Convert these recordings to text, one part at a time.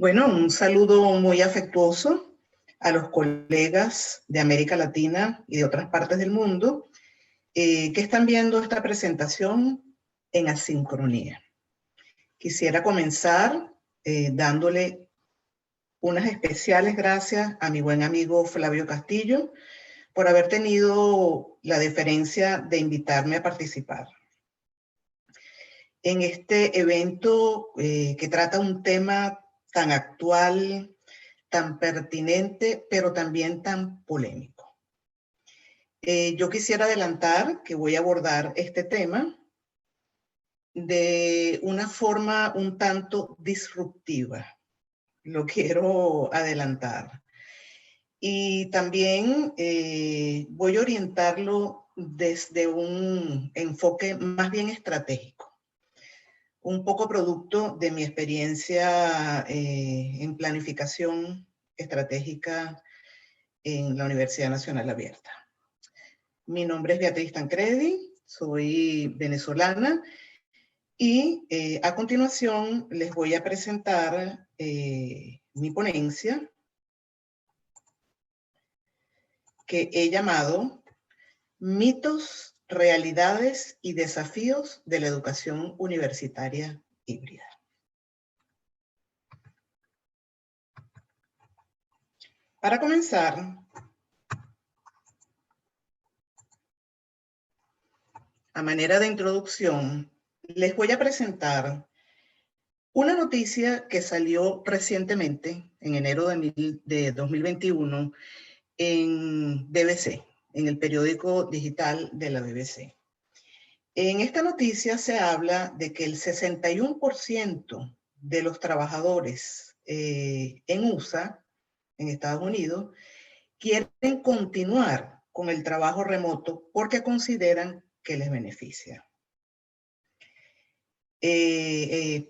Bueno, un saludo muy afectuoso a los colegas de América Latina y de otras partes del mundo que están viendo esta presentación en asincronía. Quisiera comenzar dándole unas especiales gracias a mi buen amigo Flavio Castillo por haber tenido la deferencia de invitarme a participar en este evento que trata un tema tan actual, tan pertinente, pero también tan polémico. Yo quisiera adelantar que voy a abordar este tema de una forma un tanto disruptiva. Lo quiero adelantar. Y también voy a orientarlo desde un enfoque más bien estratégico. Un poco producto de mi experiencia en planificación estratégica en la Universidad Nacional Abierta. Mi nombre es Beatriz Tancredi, soy venezolana y a continuación les voy a presentar mi ponencia que he llamado Mitos, Realidades y Desafíos de la Educación Universitaria Híbrida. Para comenzar, a manera de introducción, les voy a presentar una noticia que salió recientemente, en enero de 2021, en BBC, en el periódico digital de la BBC. En esta noticia se habla de que el 61% de los trabajadores en USA, en Estados Unidos, quieren continuar con el trabajo remoto porque consideran que les beneficia.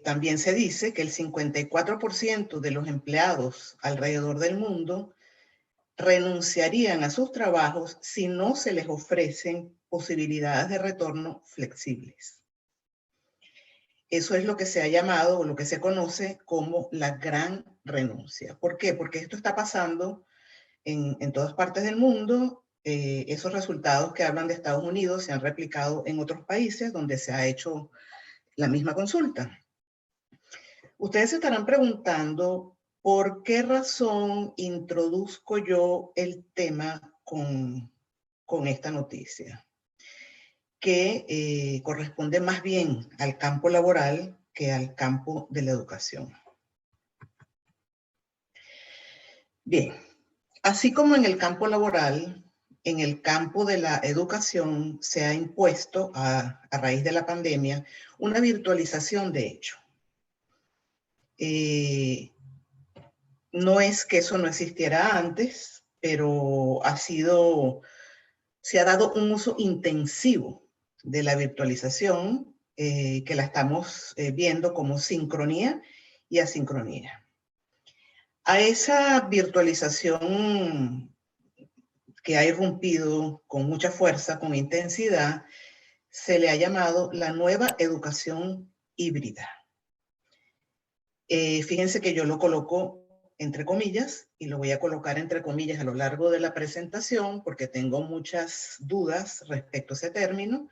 También se dice que el 54% de los empleados alrededor del mundo renunciarían a sus trabajos si no se les ofrecen posibilidades de retorno flexibles. Eso es lo que se ha llamado o lo que se conoce como la gran renuncia. ¿Por qué? Porque esto está pasando en todas partes del mundo. Esos resultados que hablan de Estados Unidos se han replicado en otros países donde se ha hecho la misma consulta. Ustedes se estarán preguntando por qué razón introduzco yo el tema con esta noticia, que corresponde más bien al campo laboral que al campo de la educación. Bien, así como en el campo laboral, en el campo de la educación se ha impuesto a raíz de la pandemia una virtualización de hecho. No es que eso no existiera antes, pero se ha dado un uso intensivo de la virtualización que la estamos viendo como sincronía y asincronía. A esa virtualización que ha irrumpido con mucha fuerza, con intensidad, se le ha llamado la nueva educación híbrida. Fíjense que yo lo coloco entre comillas y lo voy a colocar entre comillas a lo largo de la presentación porque tengo muchas dudas respecto a ese término,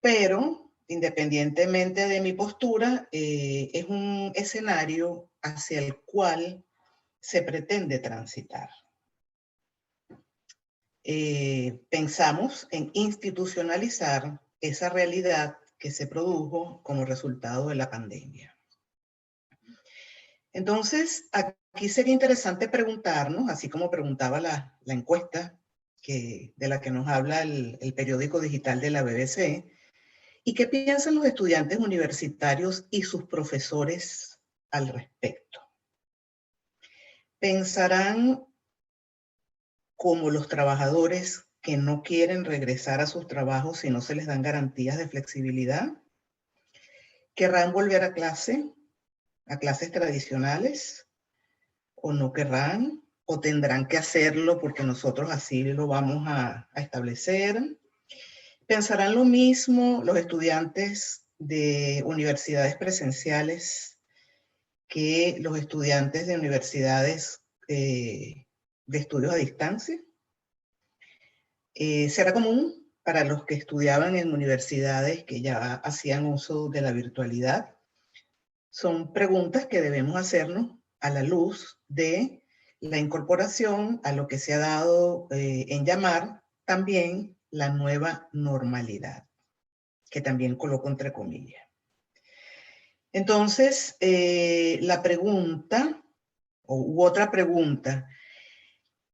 pero independientemente de mi postura, es un escenario hacia el cual se pretende transitar. Pensamos en institucionalizar esa realidad que se produjo como resultado de la pandemia. Entonces, aquí sería interesante preguntarnos, así como preguntaba la encuesta de la que nos habla el periódico digital de la BBC, ¿y qué piensan los estudiantes universitarios y sus profesores al respecto? ¿Pensarán como los trabajadores que no quieren regresar a sus trabajos si no se les dan garantías de flexibilidad? ¿Querrán volver a clases tradicionales? ¿O no querrán? ¿O tendrán que hacerlo porque nosotros así lo vamos a establecer? ¿Pensarán lo mismo los estudiantes de universidades presenciales que los estudiantes de universidades de estudios a distancia. Será común para los que estudiaban en universidades que ya hacían uso de la virtualidad. Son preguntas que debemos hacernos a la luz de la incorporación a lo que se ha dado en llamar también la nueva normalidad, que también coloco entre comillas. Entonces, la pregunta, u otra pregunta,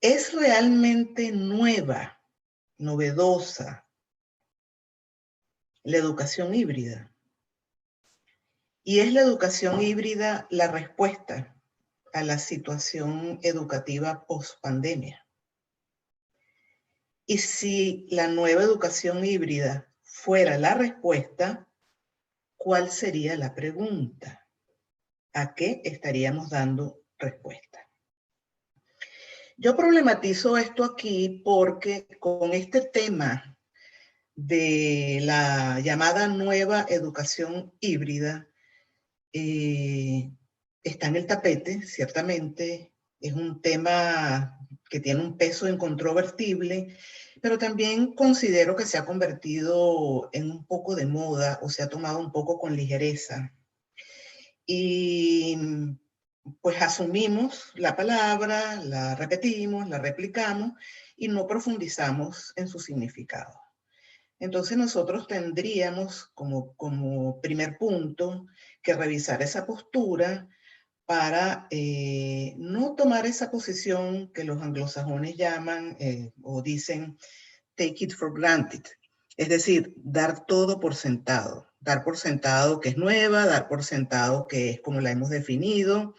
¿es realmente nueva, novedosa, la educación híbrida? ¿Y es la educación híbrida la respuesta a la situación educativa post-pandemia? Y si la nueva educación híbrida fuera la respuesta, ¿cuál sería la pregunta? ¿A qué estaríamos dando respuesta? Yo problematizo esto aquí porque con este tema de la llamada nueva educación híbrida, está en el tapete, ciertamente. Es un tema que tiene un peso incontrovertible, pero también considero que se ha convertido en un poco de moda o se ha tomado un poco con ligereza. Y pues asumimos la palabra, la repetimos, la replicamos y no profundizamos en su significado. Entonces nosotros tendríamos como primer punto que revisar esa postura para no tomar esa posición que los anglosajones llaman o dicen take it for granted. Es decir, dar todo por sentado. Dar por sentado que es nueva, dar por sentado que es como la hemos definido.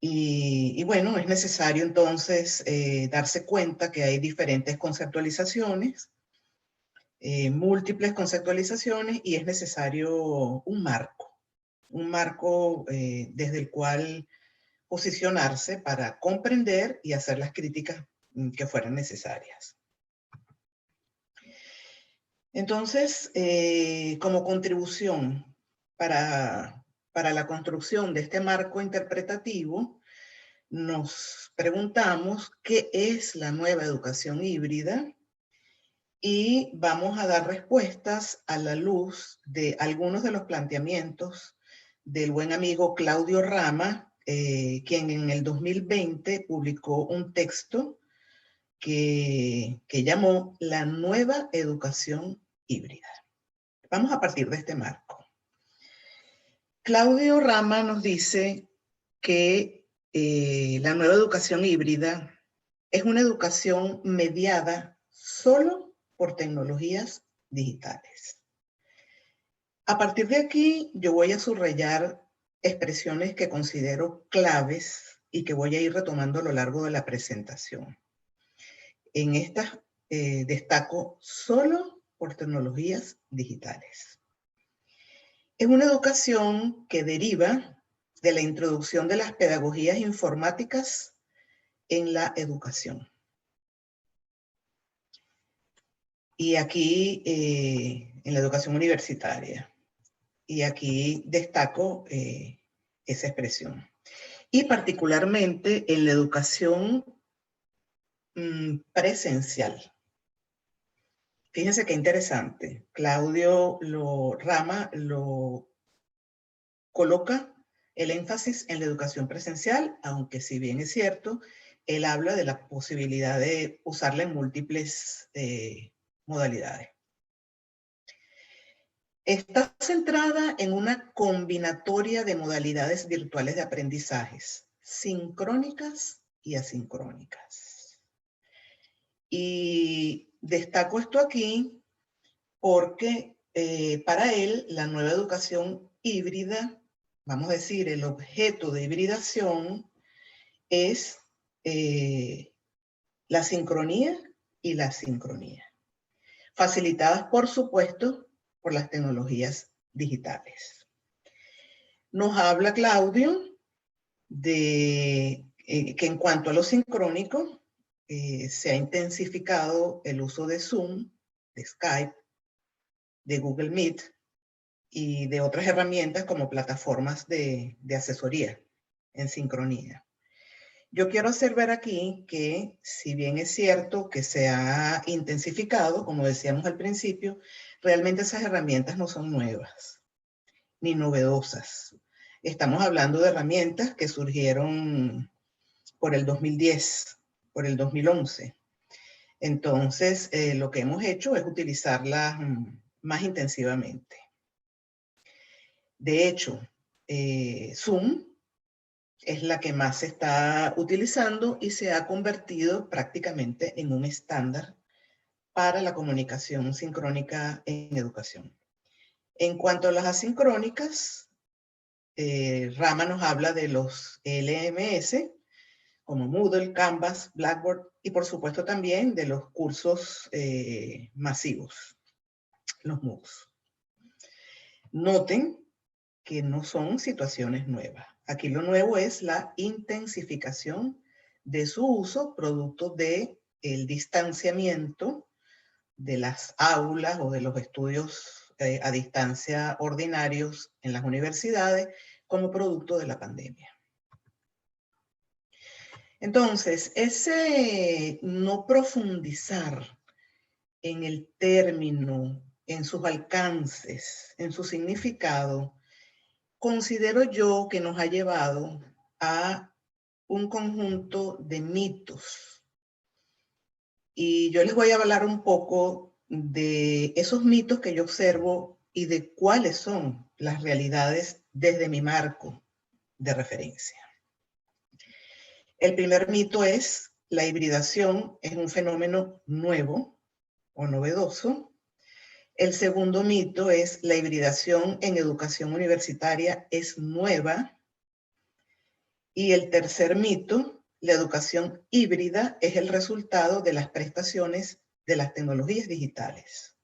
Y bueno, es necesario entonces darse cuenta que hay diferentes conceptualizaciones, múltiples conceptualizaciones, y es necesario un marco desde el cual posicionarse para comprender y hacer las críticas que fueran necesarias. Entonces, como contribución para la construcción de este marco interpretativo, nos preguntamos qué es la nueva educación híbrida y vamos a dar respuestas a la luz de algunos de los planteamientos del buen amigo Claudio Rama, quien en el 2020 publicó un texto que llamó La nueva educación híbrida. Vamos a partir de este marco. Claudio Rama nos dice que la nueva educación híbrida es una educación mediada solo por tecnologías digitales. A partir de aquí, yo voy a subrayar expresiones que considero claves y que voy a ir retomando a lo largo de la presentación. En estas destaco solo por tecnologías digitales. Es una educación que deriva de la introducción de las pedagogías informáticas en la educación. Y aquí en la educación universitaria. Y aquí destaco esa expresión. Y particularmente en la educación presencial. Fíjense qué interesante. Claudio Rama lo coloca el énfasis en la educación presencial, aunque si bien es cierto, él habla de la posibilidad de usarla en múltiples modalidades. Está centrada en una combinatoria de modalidades virtuales de aprendizajes, sincrónicas y asincrónicas. Y destaco esto aquí porque para él la nueva educación híbrida, vamos a decir, el objeto de hibridación es la sincronía y la asincronía, facilitadas, por supuesto, por las tecnologías digitales. Nos habla Claudio de que en cuanto a lo sincrónico, se ha intensificado el uso de Zoom, de Skype, de Google Meet y de otras herramientas como plataformas de asesoría en sincronía. Yo quiero hacer ver aquí que, si bien es cierto que se ha intensificado, como decíamos al principio, realmente esas herramientas no son nuevas ni novedosas. Estamos hablando de herramientas que surgieron por el 2010, por el 2011. Entonces, lo que hemos hecho es utilizarlas más intensivamente. De hecho, Zoom es la que más se está utilizando y se ha convertido prácticamente en un estándar para la comunicación sincrónica en educación. En cuanto a las asincrónicas, Rama nos habla de los LMS, como Moodle, Canvas, Blackboard, y por supuesto también de los cursos masivos, los MOOCs. Noten que no son situaciones nuevas. Aquí lo nuevo es la intensificación de su uso producto del distanciamiento de las aulas o de los estudios a distancia ordinarios en las universidades como producto de la pandemia. Entonces, ese no profundizar en el término, en sus alcances, en su significado, considero yo que nos ha llevado a un conjunto de mitos. Y yo les voy a hablar un poco de esos mitos que yo observo y de cuáles son las realidades desde mi marco de referencia. El primer mito es: la hibridación es un fenómeno nuevo o novedoso. El segundo mito es: la hibridación en educación universitaria es nueva. Y el tercer mito: la educación híbrida es el resultado de las prestaciones de las tecnologías digitales.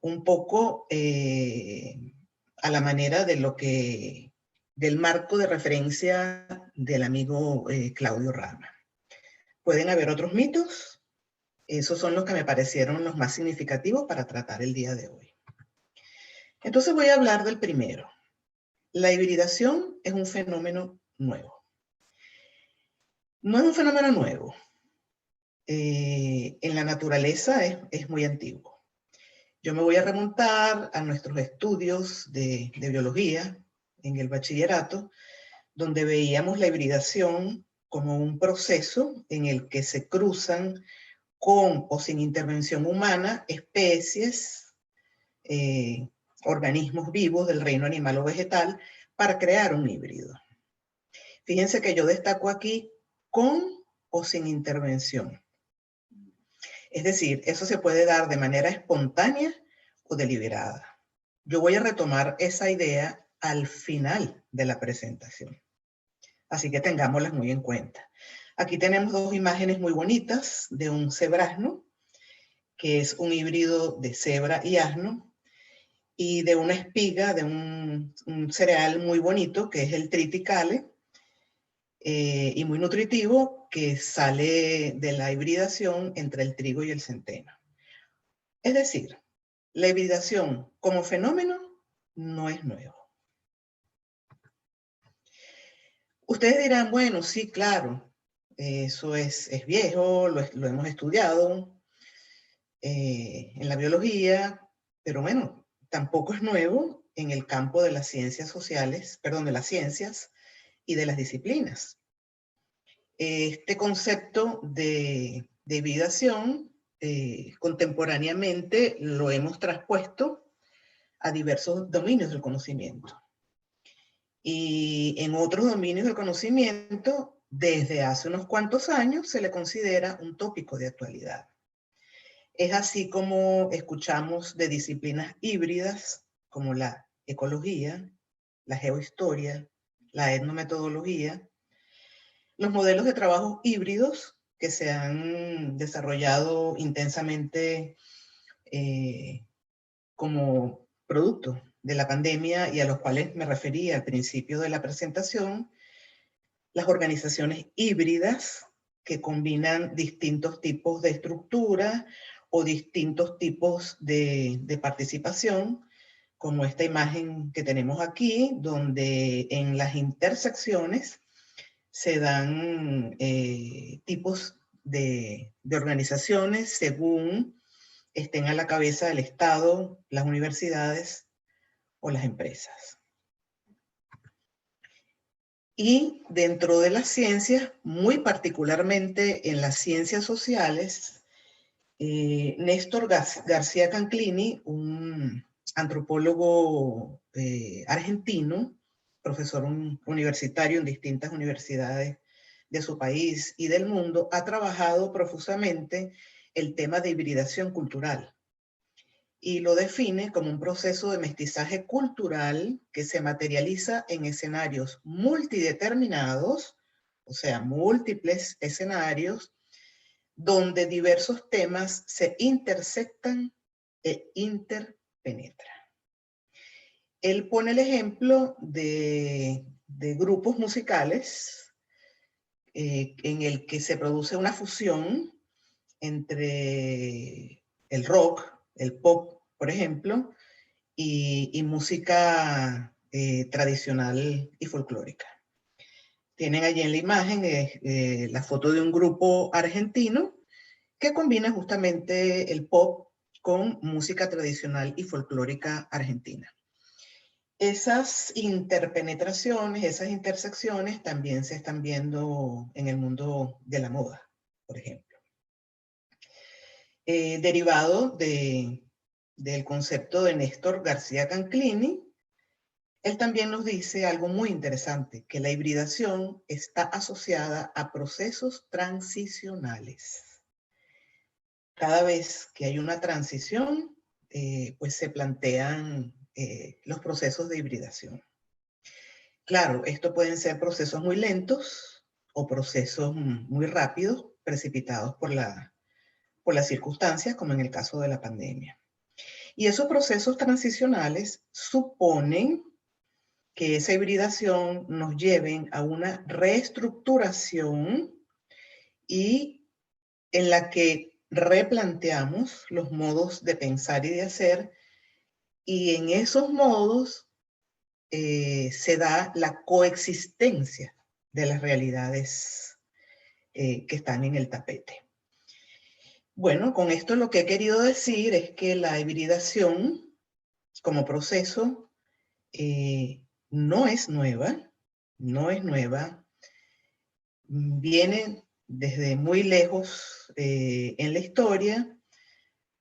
Un poco a la manera de del marco de referencia del amigo Claudio Rama. Pueden haber otros mitos. Esos son los que me parecieron los más significativos para tratar el día de hoy. Entonces voy a hablar del primero. La hibridación es un fenómeno nuevo. No es un fenómeno nuevo. En la naturaleza es muy antiguo. Yo me voy a remontar a nuestros estudios de biología en el bachillerato, donde veíamos la hibridación como un proceso en el que se cruzan con o sin intervención humana especies, organismos vivos del reino animal o vegetal para crear un híbrido. Fíjense que yo destaco aquí con o sin intervención. Es decir, eso se puede dar de manera espontánea o deliberada. Yo voy a retomar esa idea al final de la presentación. Así que tengámoslas muy en cuenta. Aquí tenemos dos imágenes muy bonitas de un cebrasno, que es un híbrido de cebra y asno, y de una espiga de un cereal muy bonito, que es el triticale, y muy nutritivo, que sale de la hibridación entre el trigo y el centeno. Es decir, la hibridación como fenómeno no es nuevo. Ustedes dirán, bueno, sí, claro, eso es viejo, lo hemos estudiado en la biología, pero bueno, tampoco es nuevo en el campo de las ciencias sociales, perdón, de las ciencias y de las disciplinas. Este concepto de hibridación contemporáneamente lo hemos traspuesto a diversos dominios del conocimiento. Y en otros dominios del conocimiento, desde hace unos cuantos años, se le considera un tópico de actualidad. Es así como escuchamos de disciplinas híbridas como la ecología, la geohistoria, la etnometodología, los modelos de trabajo híbridos que se han desarrollado intensamente como producto de la pandemia y a los cuales me referí al principio de la presentación, las organizaciones híbridas que combinan distintos tipos de estructura o distintos tipos de participación como esta imagen que tenemos aquí, donde en las intersecciones se dan tipos de organizaciones según estén a la cabeza del Estado, las universidades o las empresas. Y dentro de las ciencias, muy particularmente en las ciencias sociales, Néstor García Canclini, un antropólogo argentino, profesor universitario en distintas universidades de su país y del mundo, ha trabajado profusamente el tema de hibridación cultural y lo define como un proceso de mestizaje cultural que se materializa en escenarios multideterminados, o sea, múltiples escenarios, donde diversos temas se intersectan e interpenetran. Él pone el ejemplo de grupos musicales en el que se produce una fusión entre el rock, el pop, por ejemplo, y música tradicional y folclórica. Tienen allí en la imagen la foto de un grupo argentino que combina justamente el pop con música tradicional y folclórica argentina. Esas interpenetraciones, esas intersecciones también se están viendo en el mundo de la moda, por ejemplo. Derivado del concepto de Néstor García Canclini, él también nos dice algo muy interesante, que la hibridación está asociada a procesos transicionales. Cada vez que hay una transición, pues se plantean los procesos de hibridación. Claro, esto pueden ser procesos muy lentos o procesos muy rápidos, precipitados por las circunstancias, como en el caso de la pandemia. Y esos procesos transicionales suponen que esa hibridación nos lleven a una reestructuración y en la que replanteamos los modos de pensar y de hacer, y en esos modos se da la coexistencia de las realidades que están en el tapete. Bueno, con esto lo que he querido decir es que la hibridación como proceso no es nueva, viene desde muy lejos en la historia.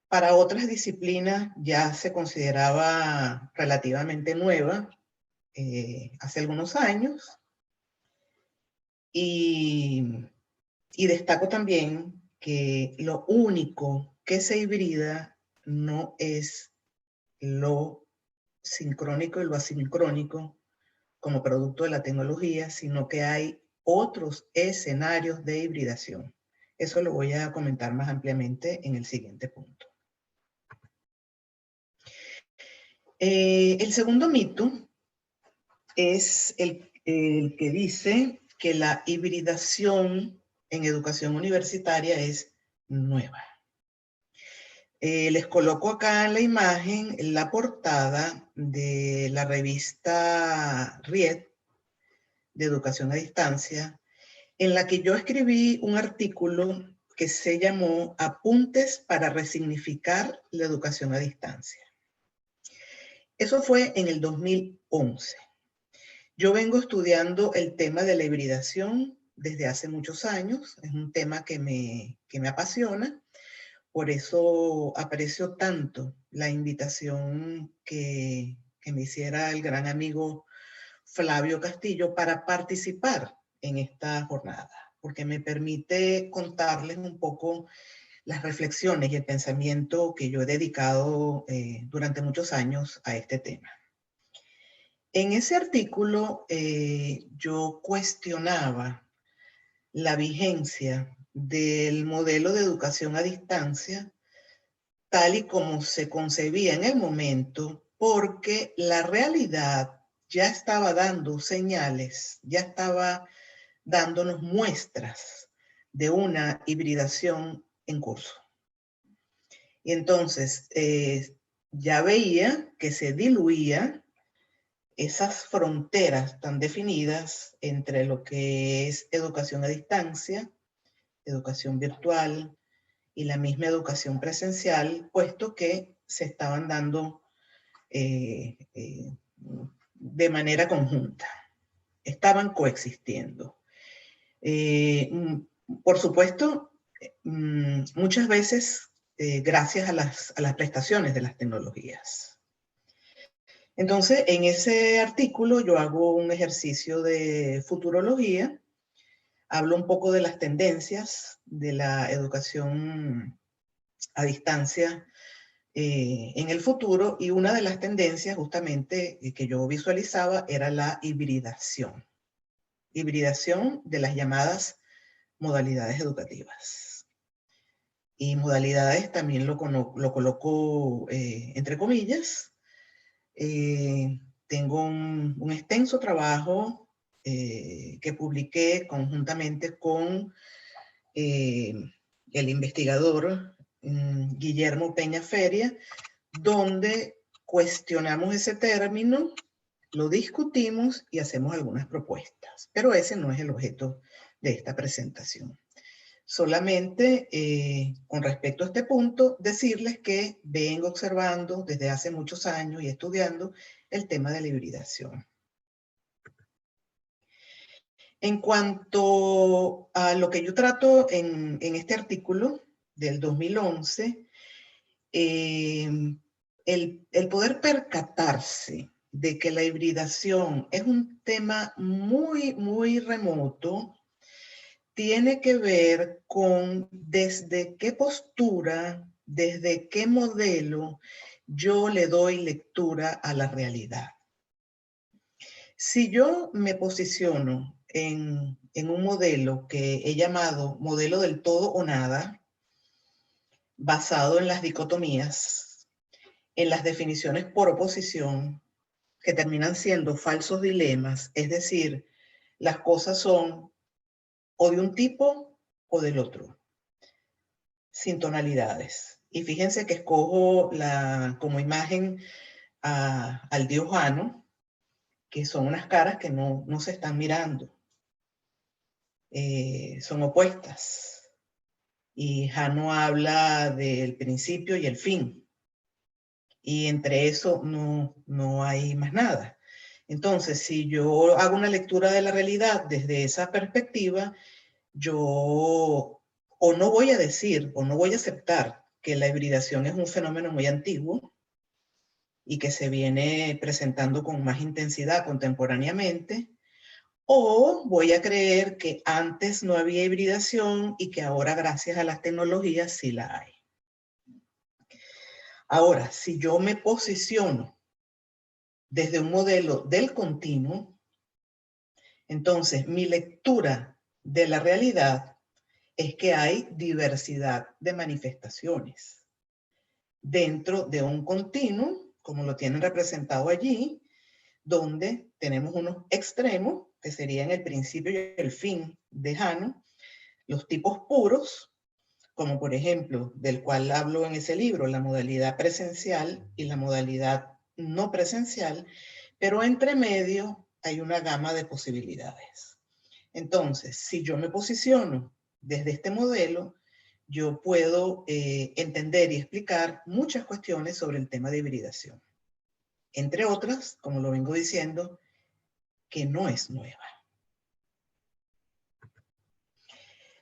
Para otras disciplinas ya se consideraba relativamente nueva hace algunos años. Y destaco también que lo único que se hibrida no es lo sincrónico y lo asincrónico como producto de la tecnología, sino que hay otros escenarios de hibridación. Eso lo voy a comentar más ampliamente en el siguiente punto. El segundo mito es el que dice que la hibridación en educación universitaria es nueva. Les coloco acá en la imagen la portada de la revista Riet de Educación a Distancia, en la que yo escribí un artículo que se llamó Apuntes para resignificar la educación a distancia. Eso fue en el 2011. Yo vengo estudiando el tema de la hibridación desde hace muchos años. Es un tema que me apasiona. Por eso aprecio tanto la invitación que me hiciera el gran amigo Flavio Castillo para participar en esta jornada, porque me permite contarles un poco las reflexiones y el pensamiento que yo he dedicado durante muchos años a este tema. En ese artículo yo cuestionaba la vigencia del modelo de educación a distancia tal y como se concebía en el momento, porque la realidad ya estaba dando señales, ya estaba dándonos muestras de una hibridación en curso. Y entonces, ya veía que se diluía esas fronteras tan definidas entre lo que es educación a distancia, educación virtual y la misma educación presencial, puesto que se estaban dando de manera conjunta, estaban coexistiendo. Por supuesto, muchas veces gracias a las prestaciones de las tecnologías. Entonces, en ese artículo yo hago un ejercicio de futurología, hablo un poco de las tendencias de la educación a distancia en el futuro, y una de las tendencias justamente que yo visualizaba era la hibridación de las llamadas modalidades educativas. Y modalidades también lo coloco entre comillas. Tengo un extenso trabajo que publiqué conjuntamente con el investigador Guillermo Peña Feria, donde cuestionamos ese término, lo discutimos y hacemos algunas propuestas. Pero ese no es el objeto de esta presentación. Solamente con respecto a este punto, decirles que vengo observando desde hace muchos años y estudiando el tema de la hibridación. En cuanto a lo que yo trato en este artículo del 2011, el poder percatarse de que la hibridación es un tema muy, muy remoto, tiene que ver con desde qué postura, desde qué modelo yo le doy lectura a la realidad. Si yo me posiciono en un modelo que he llamado modelo del todo o nada, basado en las dicotomías, en las definiciones por oposición, que terminan siendo falsos dilemas, es decir, las cosas son o de un tipo o del otro, sin tonalidades. Y fíjense que escojo como imagen al dios Jano, que son unas caras que no se están mirando. Son opuestas. Y Jano habla del principio y el fin. Y entre eso no hay más nada. Entonces, si yo hago una lectura de la realidad desde esa perspectiva, yo o no voy a decir o no voy a aceptar que la hibridación es un fenómeno muy antiguo y que se viene presentando con más intensidad contemporáneamente, o voy a creer que antes no había hibridación y que ahora gracias a las tecnologías sí la hay. Ahora, si yo me posiciono desde un modelo del continuo, entonces mi lectura de la realidad es que hay diversidad de manifestaciones dentro de un continuo, como lo tienen representado allí, donde tenemos unos extremos, que serían el principio y el fin de Jano, los tipos puros, como por ejemplo, del cual hablo en ese libro, la modalidad presencial y la modalidad no presencial, pero entre medio hay una gama de posibilidades. Entonces, si yo me posiciono desde este modelo, yo puedo entender y explicar muchas cuestiones sobre el tema de hibridación. Entre otras, como lo vengo diciendo, que no es nueva.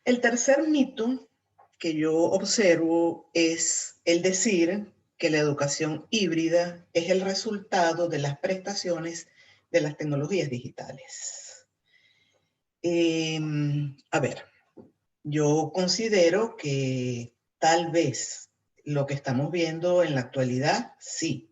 El tercer mito que yo observo es el decir que la educación híbrida es el resultado de las prestaciones de las tecnologías digitales. A ver, yo considero que tal vez lo que estamos viendo en la actualidad, sí,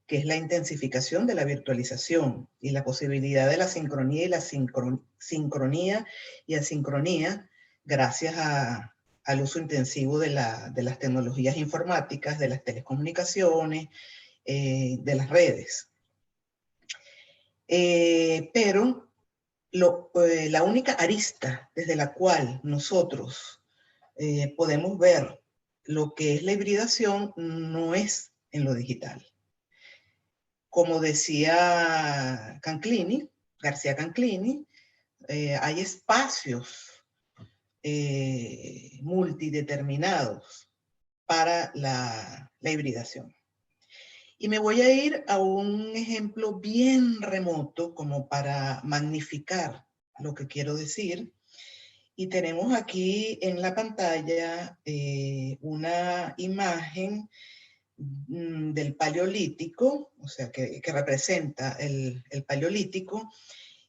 que es la intensificación de la virtualización y la posibilidad de la sincronía y la sincronía y asincronía gracias al uso intensivo de las tecnologías informáticas, de las telecomunicaciones, de las redes. Pero la única arista desde la cual nosotros podemos ver lo que es la hibridación no es en lo digital. Como decía García Canclini, hay espacios multideterminados para la hibridación. Y me voy a ir a un ejemplo bien remoto como para magnificar lo que quiero decir. Y tenemos aquí en la pantalla una imagen del Paleolítico, o sea, que representa el Paleolítico,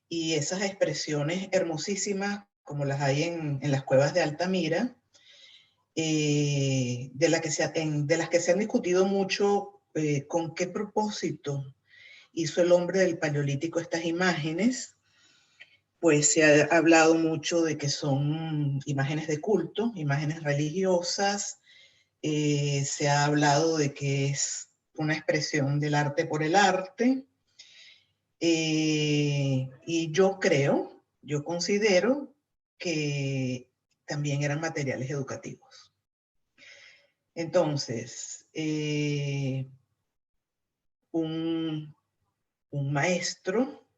y esas expresiones hermosísimas como las hay en las cuevas de Altamira, de las que se han discutido mucho con qué propósito hizo el hombre del Paleolítico estas imágenes. Pues se ha hablado mucho de que son imágenes de culto, imágenes religiosas. Se ha hablado de que es una expresión del arte por el arte. Y yo considero que también eran materiales educativos. Entonces, un maestro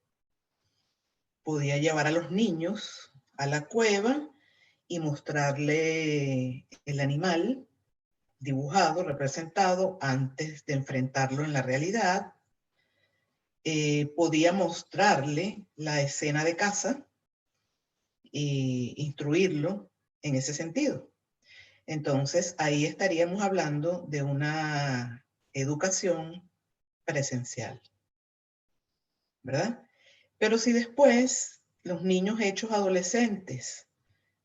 podía llevar a los niños a la cueva y mostrarle el animal dibujado, representado, antes de enfrentarlo en la realidad. Podía mostrarle la escena de caza e instruirlo en ese sentido. Entonces, ahí estaríamos hablando de una educación presencial, ¿verdad? Pero si después los niños hechos adolescentes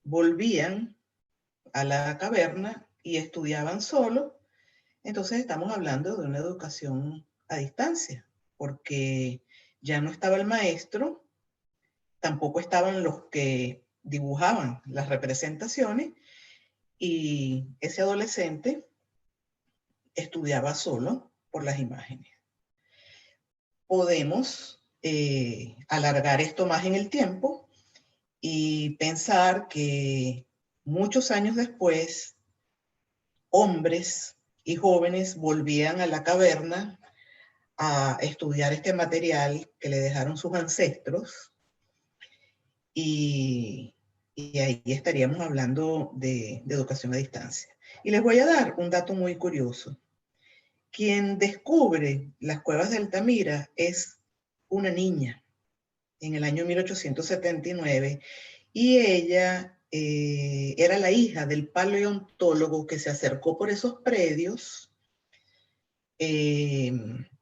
volvían a la caverna y estudiaban solo, entonces estamos hablando de una educación a distancia, porque ya no estaba el maestro, tampoco estaban los que dibujaban las representaciones, y ese adolescente estudiaba solo por las imágenes. Podemos alargar esto más en el tiempo y pensar que muchos años después, hombres y jóvenes volvían a la caverna a estudiar este material que le dejaron sus ancestros, y ahí estaríamos hablando de educación a distancia. Y les voy a dar un dato muy curioso. Quien descubre las cuevas de Altamira es una niña en el año 1879, y ella era la hija del paleontólogo que se acercó por esos predios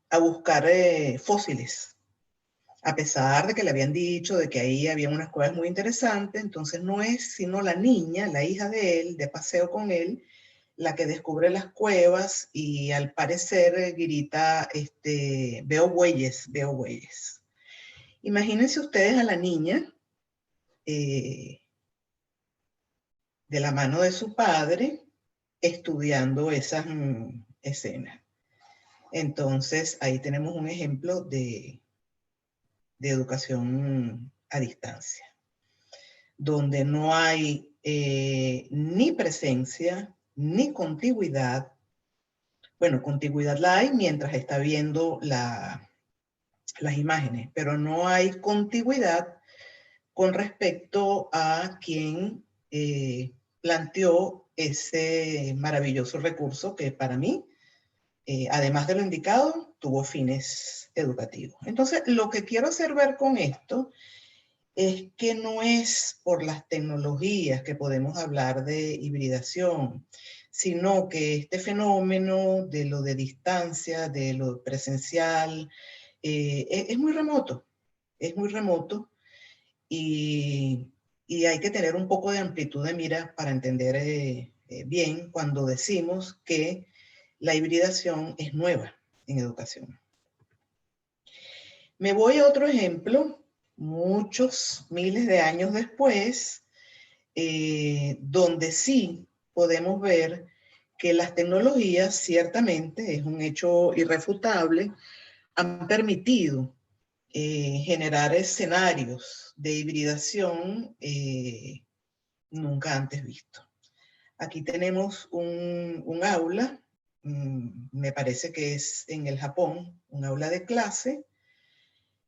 a buscar fósiles, a pesar de que le habían dicho de que ahí había unas cuevas muy interesantes. Entonces no es sino la niña, la hija de él, de paseo con él, la que descubre las cuevas, y al parecer grita, veo bueyes, veo bueyes. Imagínense ustedes a la niña de la mano de su padre estudiando esas escenas. Entonces ahí tenemos un ejemplo de educación a distancia, donde no hay ni presencia ni contigüidad. Bueno, contigüidad la hay mientras está viendo las imágenes, pero no hay contigüidad con respecto a quien planteó ese maravilloso recurso que para mí, además de lo indicado, tuvo fines educativos. Entonces, lo que quiero hacer ver con esto es que no es por las tecnologías que podemos hablar de hibridación, sino que este fenómeno de lo de distancia, de lo presencial, es muy remoto, y hay que tener un poco de amplitud de mira para entender bien cuando decimos que la hibridación es nueva en educación. Me voy a otro ejemplo, muchos miles de años después, donde sí podemos ver que las tecnologías, ciertamente, es un hecho irrefutable, han permitido generar escenarios de hibridación nunca antes visto. Aquí tenemos un aula me parece que es en el Japón, un aula de clase,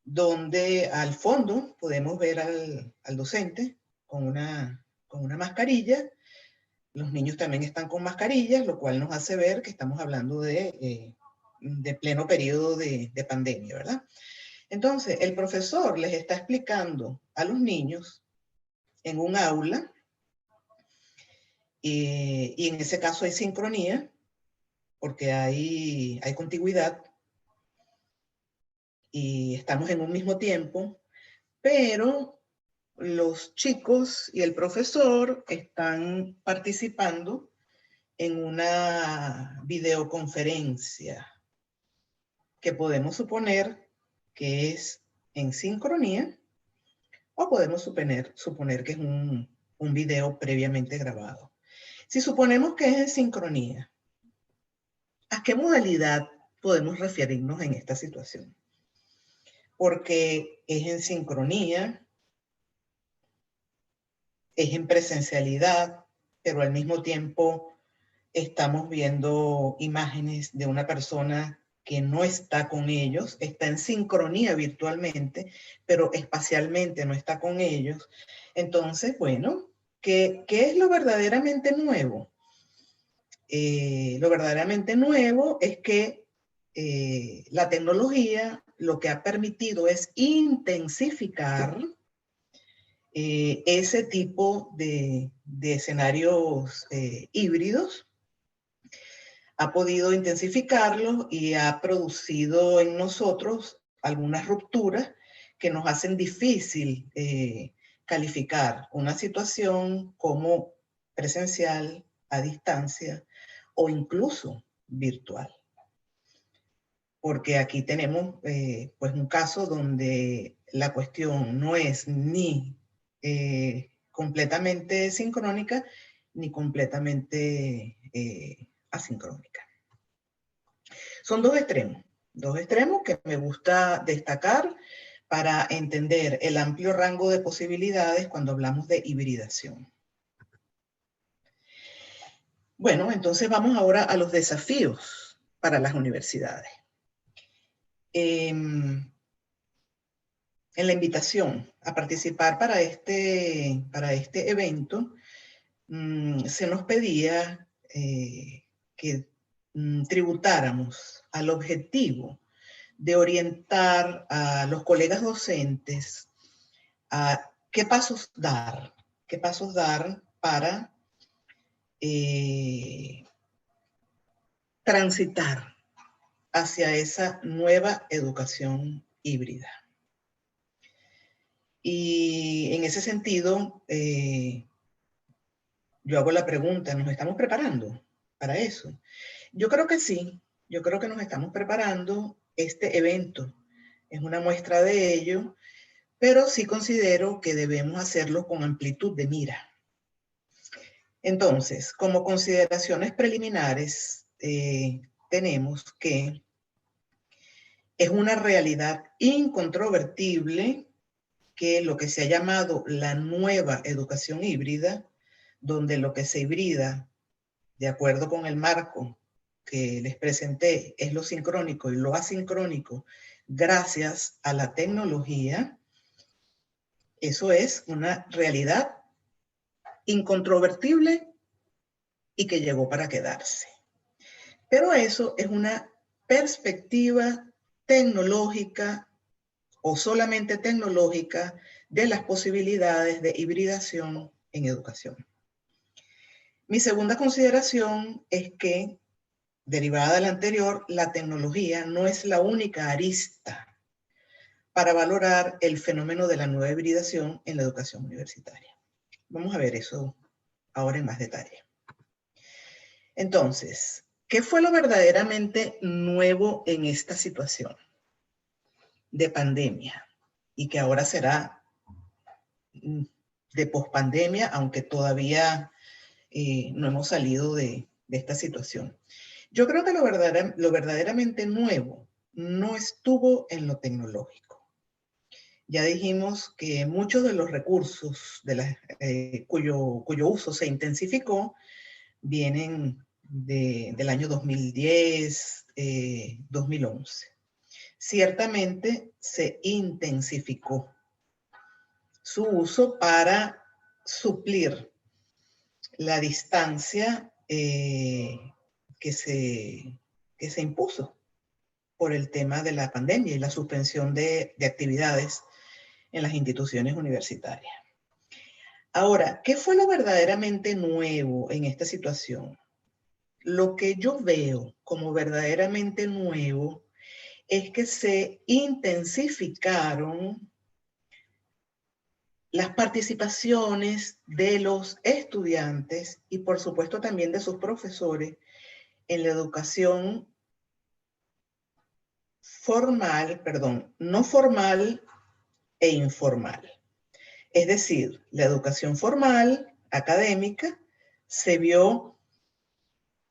donde al fondo podemos ver al docente con una mascarilla. Los niños también están con mascarillas, lo cual nos hace ver que estamos hablando de pleno periodo de pandemia, ¿verdad? Entonces, el profesor les está explicando a los niños en un aula, y en ese caso hay sincronía, porque hay contigüidad, y estamos en un mismo tiempo, pero los chicos y el profesor están participando en una videoconferencia que podemos suponer que es en sincronía, o podemos suponer que es un video previamente grabado. Si suponemos que es en sincronía, ¿a qué modalidad podemos referirnos en esta situación? Porque es en sincronía, es en presencialidad, pero al mismo tiempo estamos viendo imágenes de una persona que no está con ellos, está en sincronía virtualmente, pero espacialmente no está con ellos. Entonces, bueno, ¿qué es lo verdaderamente nuevo? Lo verdaderamente nuevo es que la tecnología lo que ha permitido es intensificar ese tipo de escenarios híbridos, ha podido intensificarlos y ha producido en nosotros algunas rupturas que nos hacen difícil calificar una situación como presencial, a distancia o incluso virtual. Porque aquí tenemos pues un caso donde la cuestión no es ni completamente sincrónica ni completamente asincrónica. Son dos extremos que me gusta destacar para entender el amplio rango de posibilidades cuando hablamos de hibridación. Bueno, entonces vamos ahora a los desafíos para las universidades. En la invitación a participar para este evento, se nos pedía que tributáramos al objetivo de orientar a los colegas docentes a qué pasos dar para transitar hacia esa nueva educación híbrida. Y en ese sentido, yo hago la pregunta, ¿nos estamos preparando para eso? Yo creo que sí, yo creo que nos estamos preparando. Este evento es una muestra de ello, pero sí considero que debemos hacerlo con amplitud de mira. Entonces, como consideraciones preliminares, tenemos que es una realidad incontrovertible que lo que se ha llamado la nueva educación híbrida, donde lo que se hibrida, de acuerdo con el marco que les presenté, es lo sincrónico y lo asincrónico, gracias a la tecnología, eso es una realidad incontrovertible y que llegó para quedarse. Pero eso es una perspectiva tecnológica o solamente tecnológica de las posibilidades de hibridación en educación. Mi segunda consideración es que, derivada de la anterior, la tecnología no es la única arista para valorar el fenómeno de la nueva hibridación en la educación universitaria. Vamos a ver eso ahora en más detalle. Entonces, ¿qué fue lo verdaderamente nuevo en esta situación de pandemia? Y que ahora será de pospandemia, aunque todavía no hemos salido de esta situación. Yo creo que lo verdaderamente nuevo no estuvo en lo tecnológico. Ya dijimos que muchos de los recursos cuyo uso se intensificó vienen del año 2010, 2011. Ciertamente se intensificó su uso para suplir la distancia que se impuso por el tema de la pandemia y la suspensión de actividades en las instituciones universitarias. Ahora, ¿qué fue lo verdaderamente nuevo en esta situación? Lo que yo veo como verdaderamente nuevo es que se intensificaron las participaciones de los estudiantes y por supuesto también de sus profesores en la educación formal, perdón, no formal e informal. Es decir, la educación formal, académica, se vio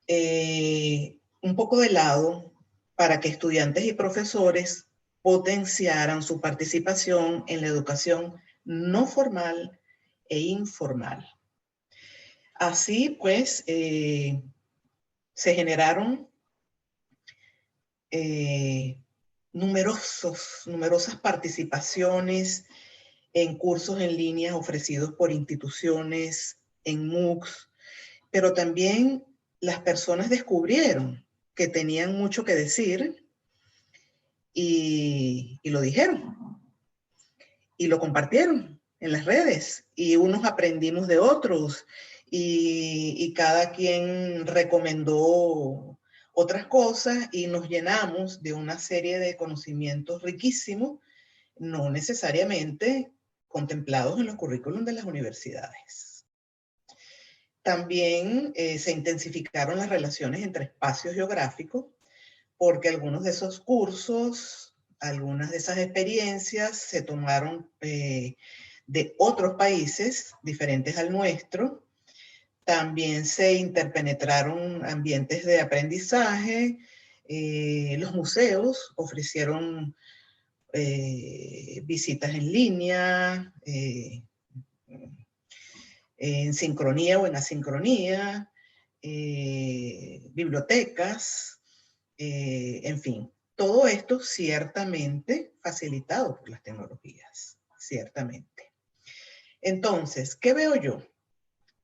un poco de lado para que estudiantes y profesores potenciaran su participación en la educación no formal e informal. Así pues, se generaron numerosas participaciones en cursos en línea ofrecidos por instituciones, en MOOCs, pero también las personas descubrieron que tenían mucho que decir y lo dijeron y lo compartieron en las redes y unos aprendimos de otros y cada quien recomendó otras cosas y nos llenamos de una serie de conocimientos riquísimos, no necesariamente contemplados en los currículums de las universidades. También se intensificaron las relaciones entre espacios geográficos porque algunos de esos cursos, algunas de esas experiencias se tomaron de otros países diferentes al nuestro. También se interpenetraron ambientes de aprendizaje. Los museos ofrecieron visitas en línea, en sincronía o en asincronía, bibliotecas, en fin. Todo esto ciertamente facilitado por las tecnologías, ciertamente. Entonces, ¿qué veo yo?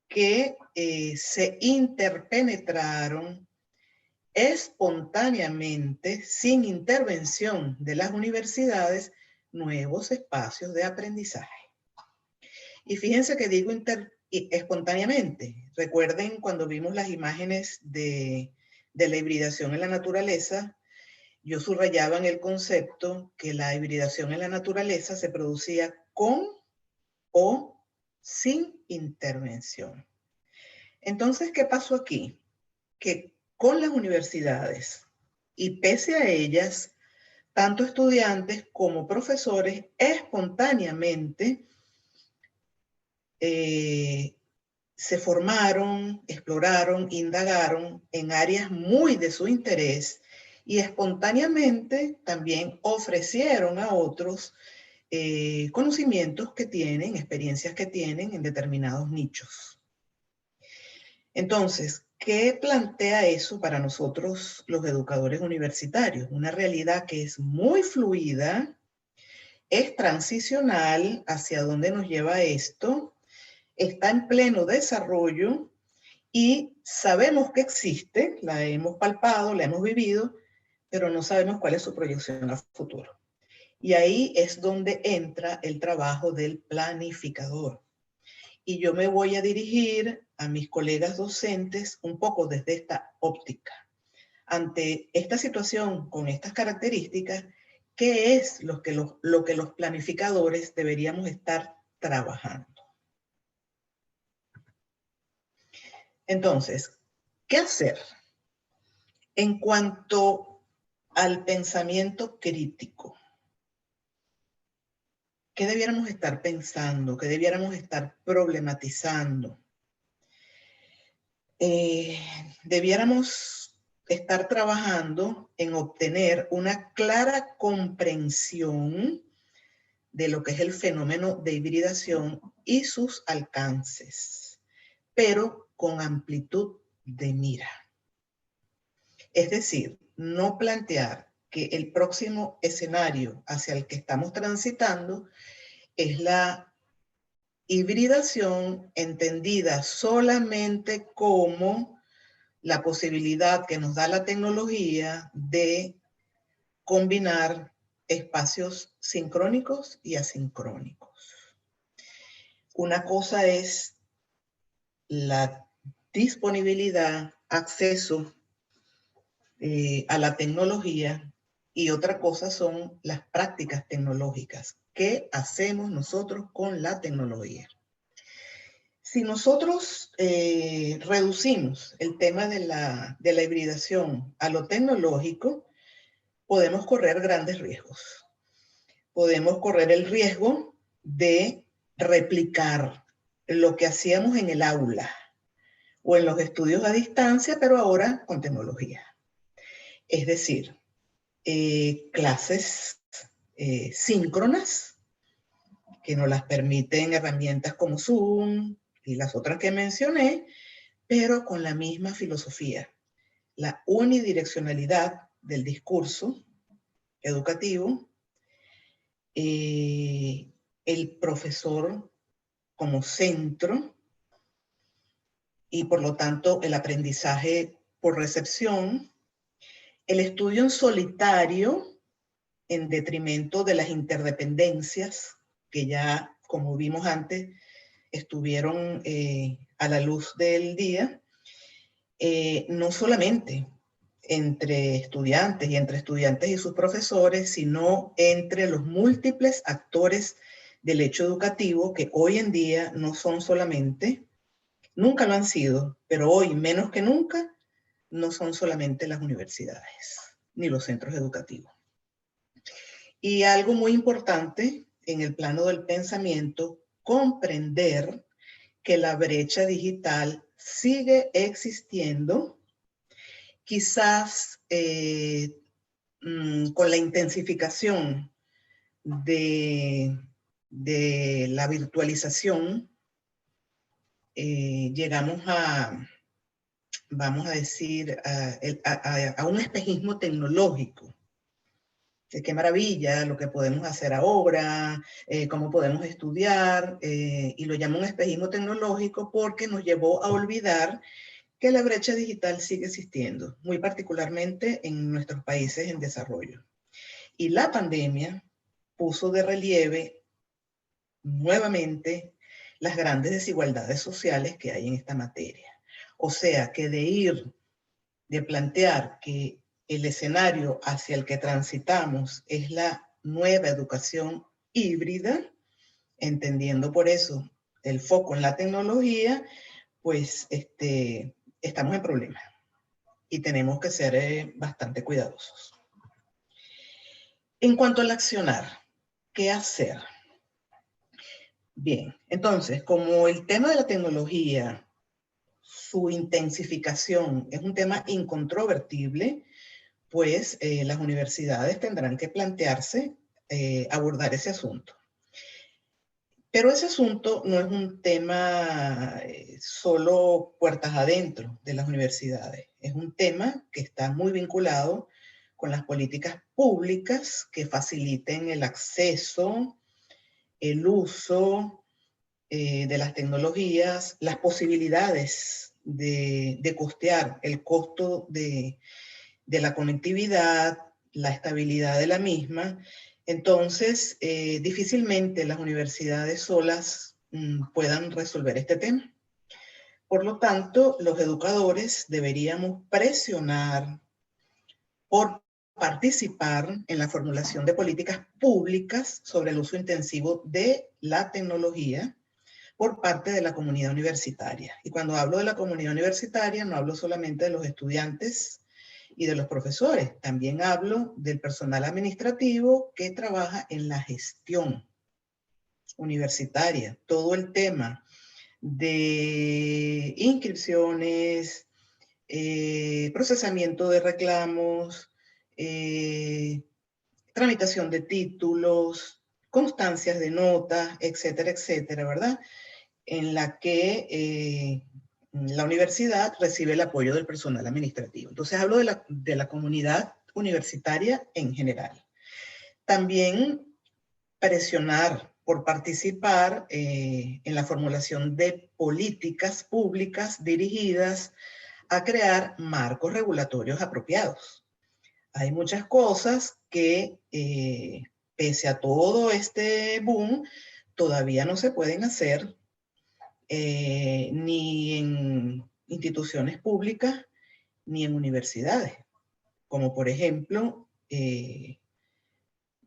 Que se interpenetraron espontáneamente, sin intervención de las universidades, nuevos espacios de aprendizaje. Y fíjense que digo espontáneamente. Recuerden cuando vimos las imágenes de la hibridación en la naturaleza, yo subrayaba en el concepto que la hibridación en la naturaleza se producía con o sin intervención. Entonces, ¿qué pasó aquí? Que con las universidades y pese a ellas, tanto estudiantes como profesores espontáneamente se formaron, exploraron, indagaron en áreas muy de su interés y espontáneamente también ofrecieron a otros conocimientos que tienen, experiencias que tienen en determinados nichos. Entonces, ¿qué plantea eso para nosotros los educadores universitarios? Una realidad que es muy fluida, es transicional. ¿Hacia dónde nos lleva esto? Está en pleno desarrollo y sabemos que existe, la hemos palpado, la hemos vivido, pero no sabemos cuál es su proyección a futuro. Y ahí es donde entra el trabajo del planificador. Y yo me voy a dirigir a mis colegas docentes un poco desde esta óptica. Ante esta situación con estas características, ¿qué es lo que los planificadores deberíamos estar trabajando? Entonces, ¿qué hacer? En cuanto al pensamiento crítico, ¿qué debiéramos estar pensando? ¿Qué debiéramos estar problematizando? Debiéramos estar trabajando en obtener una clara comprensión de lo que es el fenómeno de hibridación y sus alcances, pero con amplitud de mira. Es decir, no plantear que el próximo escenario hacia el que estamos transitando es la hibridación entendida solamente como la posibilidad que nos da la tecnología de combinar espacios sincrónicos y asincrónicos. Una cosa es la disponibilidad, acceso a la tecnología, y otra cosa son las prácticas tecnológicas. ¿Qué hacemos nosotros con la tecnología? Si nosotros reducimos el tema de la hibridación a lo tecnológico, podemos correr grandes riesgos. Podemos correr el riesgo de replicar lo que hacíamos en el aula o en los estudios a distancia, pero ahora con tecnología. Es decir, clases síncronas que nos las permiten herramientas como Zoom y las otras que mencioné, pero con la misma filosofía, la unidireccionalidad del discurso educativo, el profesor como centro y por lo tanto el aprendizaje por recepción, el estudio en solitario en detrimento de las interdependencias que ya, como vimos antes, estuvieron a la luz del día, no solamente entre estudiantes y sus profesores, sino entre los múltiples actores del hecho educativo que hoy en día no son solamente, nunca lo han sido, pero hoy menos que nunca, no son solamente las universidades ni los centros educativos. Y algo muy importante en el plano del pensamiento, comprender que la brecha digital sigue existiendo, quizás con la intensificación de la virtualización, llegamos a, vamos a decir, a un espejismo tecnológico. Qué maravilla lo que podemos hacer ahora, cómo podemos estudiar, y lo llamo un espejismo tecnológico porque nos llevó a olvidar que la brecha digital sigue existiendo, muy particularmente en nuestros países en desarrollo. Y la pandemia puso de relieve nuevamente las grandes desigualdades sociales que hay en esta materia. O sea, que de plantear que el escenario hacia el que transitamos es la nueva educación híbrida, entendiendo por eso el foco en la tecnología, pues estamos en problemas y tenemos que ser bastante cuidadosos. En cuanto al accionar, ¿qué hacer? Bien, entonces, como el tema de la tecnología, su intensificación es un tema incontrovertible, pues las universidades tendrán que plantearse abordar ese asunto. Pero ese asunto no es un tema solo puertas adentro de las universidades. Es un tema que está muy vinculado con las políticas públicas que faciliten el acceso, el uso de las tecnologías, las posibilidades de costear el costo de la conectividad, la estabilidad de la misma. Entonces, difícilmente las universidades solas puedan resolver este tema. Por lo tanto, los educadores deberíamos presionar por participar en la formulación de políticas públicas sobre el uso intensivo de la tecnología por parte de la comunidad universitaria. Y cuando hablo de la comunidad universitaria, no hablo solamente de los estudiantes y de los profesores, también hablo del personal administrativo que trabaja en la gestión universitaria. Todo el tema de inscripciones, procesamiento de reclamos, tramitación de títulos, constancias de notas, etcétera, etcétera, ¿verdad? En la que la universidad recibe el apoyo del personal administrativo. Entonces hablo de la comunidad universitaria en general. También presionar por participar en la formulación de políticas públicas dirigidas a crear marcos regulatorios apropiados. Hay muchas cosas que, pese a todo este boom, todavía no se pueden hacer ni en instituciones públicas ni en universidades, como por ejemplo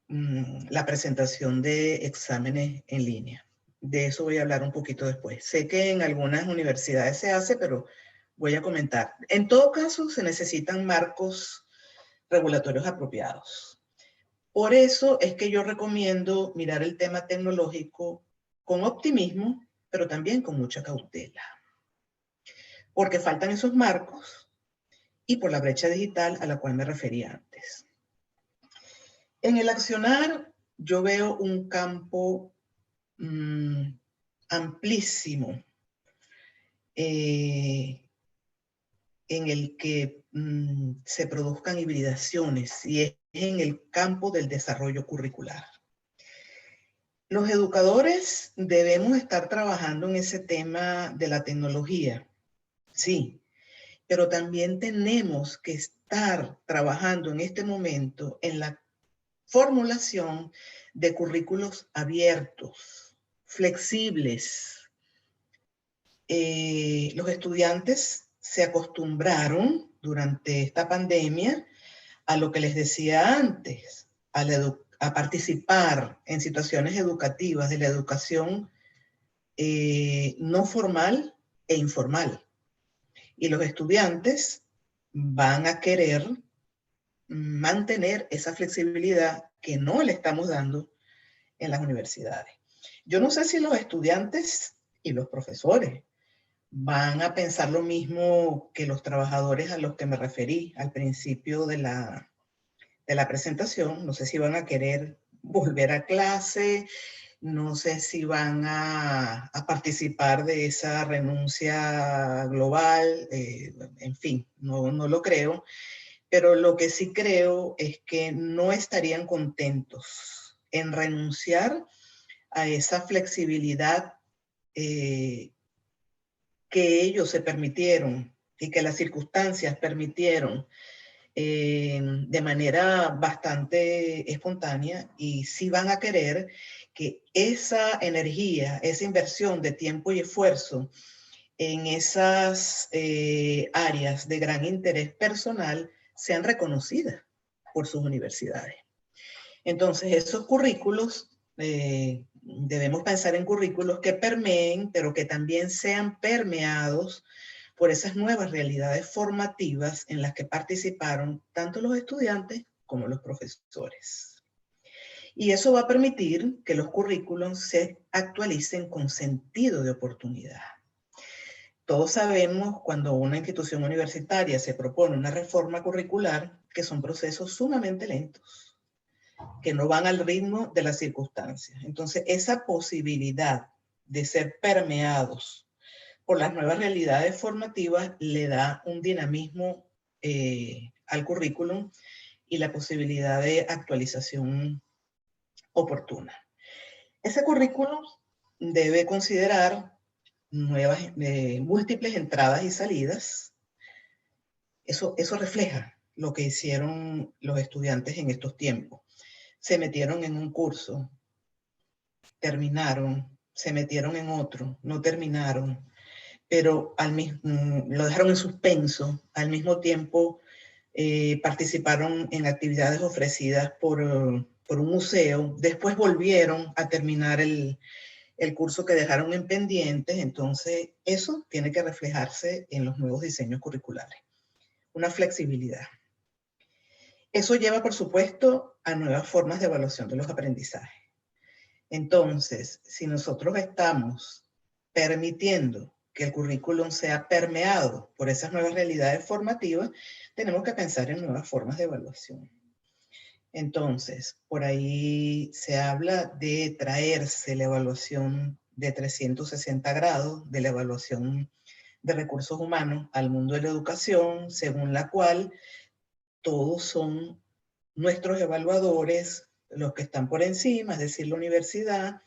la presentación de exámenes en línea. De eso voy a hablar un poquito después. Sé que en algunas universidades se hace, pero voy a comentar. En todo caso, se necesitan marcos regulatorios apropiados. Por eso es que yo recomiendo mirar el tema tecnológico con optimismo, pero también con mucha cautela. Porque faltan esos marcos y por la brecha digital a la cual me refería antes. En el accionar yo veo un campo amplísimo en el que se produzcan hibridaciones y es en el campo del desarrollo curricular. Los educadores debemos estar trabajando en ese tema de la tecnología, sí, pero también tenemos que estar trabajando en este momento en la formulación de currículos abiertos, flexibles. Los estudiantes se acostumbraron durante esta pandemia a lo que les decía antes, a participar en situaciones educativas de la educación no formal e informal. Y los estudiantes van a querer mantener esa flexibilidad que no le estamos dando en las universidades. Yo no sé si los estudiantes y los profesores van a pensar lo mismo que los trabajadores a los que me referí al principio de la presentación. No sé si van a querer volver a clase, no sé si van a participar de esa renuncia global, en fin, no lo creo. Pero lo que sí creo es que no estarían contentos en renunciar a esa flexibilidad que ellos se permitieron y que las circunstancias permitieron de manera bastante espontánea, y sí van a querer que esa energía, esa inversión de tiempo y esfuerzo en esas áreas de gran interés personal sean reconocidas por sus universidades. Entonces, esos currículos, debemos pensar en currículos que permeen, pero que también sean permeados por esas nuevas realidades formativas en las que participaron tanto los estudiantes como los profesores. Y eso va a permitir que los currículos se actualicen con sentido de oportunidad. Todos sabemos cuando una institución universitaria se propone una reforma curricular que son procesos sumamente lentos, que no van al ritmo de las circunstancias. Entonces, esa posibilidad de ser permeados por las nuevas realidades formativas le da un dinamismo al currículum y la posibilidad de actualización oportuna. Ese currículum debe considerar múltiples entradas y salidas. Eso refleja lo que hicieron los estudiantes en estos tiempos. Se metieron en un curso, terminaron, se metieron en otro, no terminaron, pero lo dejaron en suspenso. Al mismo tiempo participaron en actividades ofrecidas por un museo. Después volvieron a terminar el curso que dejaron en pendientes. Entonces, eso tiene que reflejarse en los nuevos diseños curriculares. Una flexibilidad. Eso lleva, por supuesto, a nuevas formas de evaluación de los aprendizajes. Entonces, si nosotros estamos permitiendo que el currículum sea permeado por esas nuevas realidades formativas, tenemos que pensar en nuevas formas de evaluación. Entonces, por ahí se habla de traerse la evaluación de 360 grados, de la evaluación de recursos humanos al mundo de la educación, según la cual todos son nuestros evaluadores, los que están por encima, es decir, la universidad,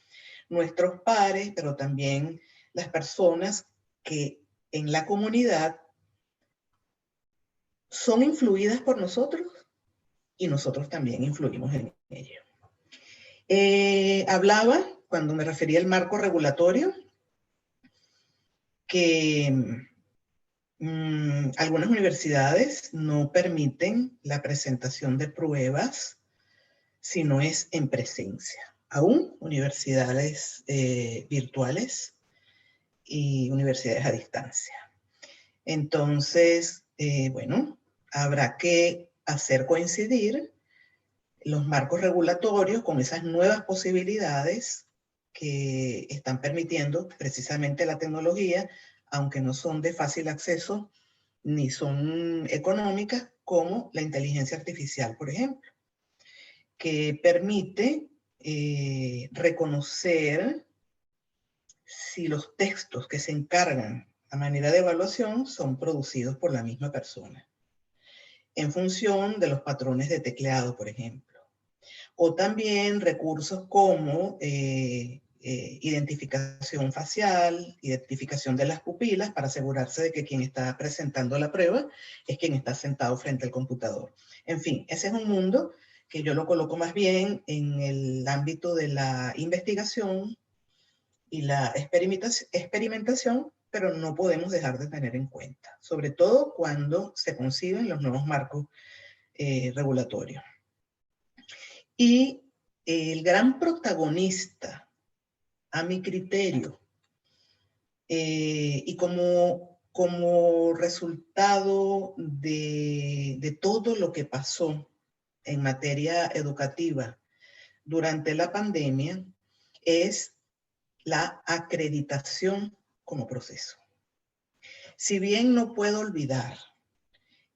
nuestros pares, pero también las personas que en la comunidad son influidas por nosotros y nosotros también influimos en ello. Hablaba, cuando me refería al marco regulatorio, que algunas universidades no permiten la presentación de pruebas si no es en presencia. Aún universidades virtuales y universidades a distancia. Entonces, bueno, habrá que hacer coincidir los marcos regulatorios con esas nuevas posibilidades que están permitiendo precisamente la tecnología, aunque no son de fácil acceso ni son económicas, como la inteligencia artificial, por ejemplo, que permite reconocer si los textos que se encargan a manera de evaluación son producidos por la misma persona, en función de los patrones de tecleado, por ejemplo. O también recursos como identificación facial, identificación de las pupilas, para asegurarse de que quien está presentando la prueba es quien está sentado frente al computador. En fin, ese es un mundo que yo lo coloco más bien en el ámbito de la investigación y la experimentación, pero no podemos dejar de tener en cuenta, sobre todo cuando se conciben los nuevos marcos regulatorios. Y el gran protagonista, a mi criterio, y como resultado de todo lo que pasó en materia educativa durante la pandemia, es la acreditación como proceso. Si bien no puedo olvidar